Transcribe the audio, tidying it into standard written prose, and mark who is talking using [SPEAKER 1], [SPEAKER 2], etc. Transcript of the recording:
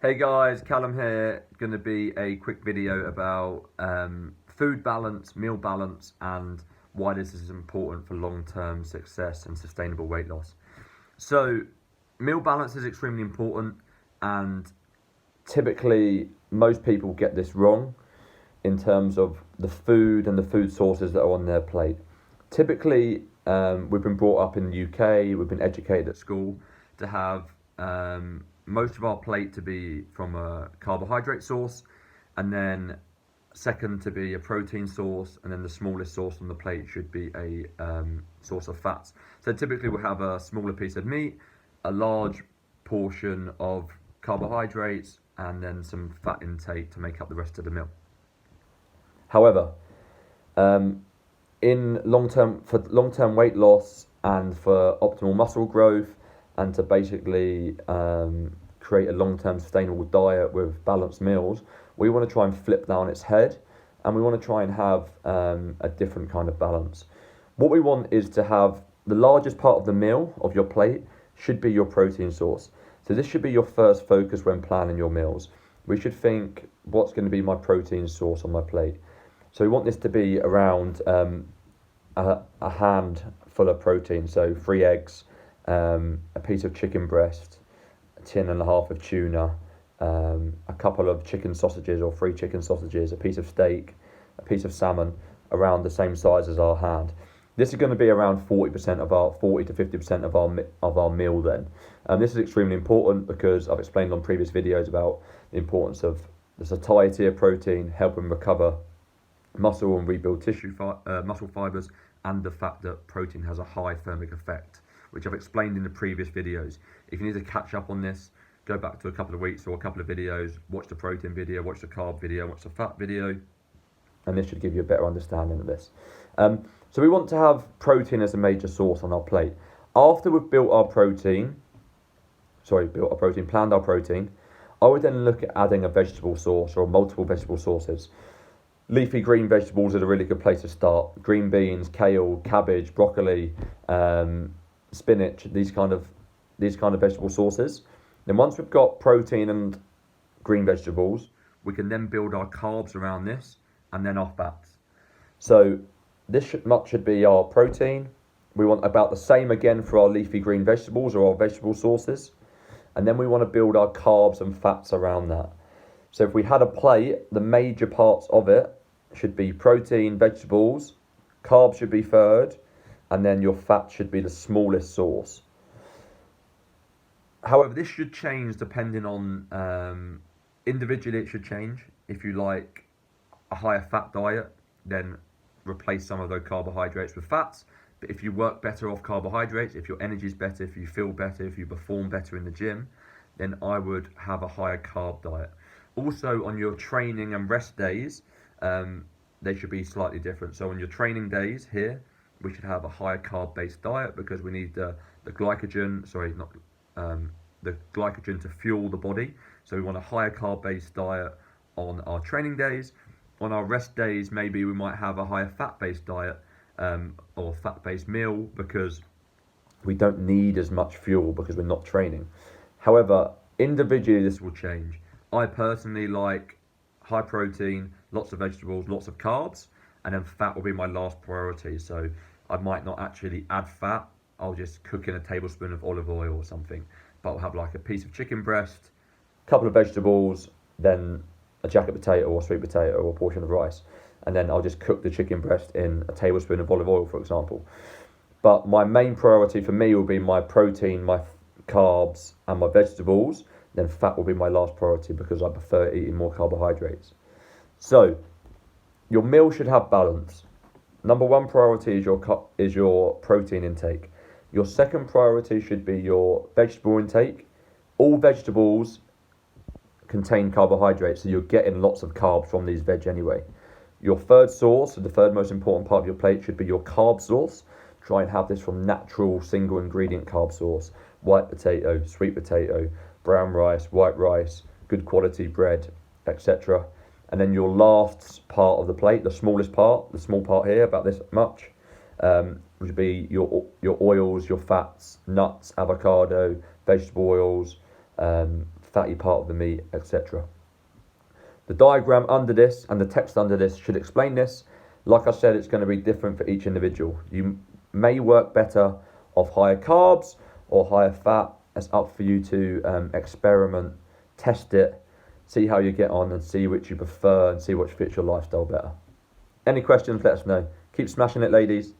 [SPEAKER 1] Hey guys, Callum here. Going to be a quick video about food balance, meal balance, and why this is important for long-term success and sustainable weight loss. So, meal balance is extremely important, and typically most people get this wrong in terms of the food and the food sources that are on their plate. Typically, we've been brought up in the UK, we've been educated at school to have most of our plate to be from a carbohydrate source, and then second to be a protein source, and then the smallest source on the plate should be a source of fats. So typically we'll have a smaller piece of meat, a large portion of carbohydrates, and then some fat intake to make up the rest of the meal. However, in long-term weight loss and for optimal muscle growth, and to basically create a long-term sustainable diet with balanced meals, we want to try and flip that on its head, and we want to try and have a different kind of balance. What we want is to have the largest part of the meal of your plate should be your protein source. So this should be your first focus when planning your meals. We should think, what's going to be my protein source on my plate? So we want this to be around a hand full of protein, so 3 eggs, a piece of chicken breast, a tin and a half of tuna, a couple of chicken sausages or 3 chicken sausages, a piece of steak, a piece of salmon, around the same size as our hand. This is going to be around 40% of our 40 to 50% of our meal then. And this is extremely important because I've explained on previous videos about the importance of the satiety of protein, helping recover muscle and rebuild muscle fibers, and the fact that protein has a high thermic effect, which I've explained in the previous videos. If you need to catch up on this, go back to a couple of weeks or a couple of videos, watch the protein video, watch the carb video, watch the fat video, and this should give you a better understanding of this. So we want to have protein as a major source on our plate. After we've planned our protein, I would then look at adding a vegetable source or multiple vegetable sources. Leafy green vegetables is a really good place to start. Green beans, kale, cabbage, broccoli, spinach, these kind of vegetable sources. Then once we've got protein and green vegetables, we can then build our carbs around this, and then our fats. So this should be our protein. We want about the same again for our leafy green vegetables or our vegetable sources. And then we want to build our carbs and fats around that. So if we had a plate, the major parts of it should be protein, vegetables, carbs should be third, and then your fat should be the smallest source. However, this should change depending on, individually it should change. If you like a higher fat diet, then replace some of those carbohydrates with fats. But if you work better off carbohydrates, if your energy is better, if you feel better, if you perform better in the gym, then I would have a higher carb diet. Also, on your training and rest days, they should be slightly different. So on your training days here, we should have a higher carb-based diet because we need the glycogen to fuel the body. So we want a higher carb-based diet on our training days. On our rest days, maybe we might have a higher fat-based diet or fat-based meal because we don't need as much fuel because we're not training. However, individually this will change. I personally like high protein, lots of vegetables, lots of carbs, and then fat will be my last priority. So I might not actually add fat. I'll just cook in a tablespoon of olive oil or something. But I'll have like a piece of chicken breast, a couple of vegetables, then a jacket potato or sweet potato or a portion of rice. And then I'll just cook the chicken breast in a tablespoon of olive oil, for example. But my main priority for me will be my protein, my carbs, and my vegetables. Then fat will be my last priority because I prefer eating more carbohydrates. So your meal should have balance. Number one priority is your protein intake. Your second priority should be your vegetable intake. All vegetables contain carbohydrates, so you're getting lots of carbs from these veg anyway. Your third source, the third most important part of your plate, should be your carb source. Try and have this from natural single ingredient carb source. White potato, sweet potato, brown rice, white rice, good quality bread, etc. And then your last part of the plate, the smallest part, the small part here, about this much, would be your oils, your fats, nuts, avocado, vegetable oils, fatty part of the meat, etc. The diagram under this and the text under this should explain this. Like I said, it's going to be different for each individual. You may work better off higher carbs or higher fat. It's up for you to experiment, test it, see how you get on and see which you prefer and see which fits your lifestyle better. Any questions, let us know. Keep smashing it, ladies.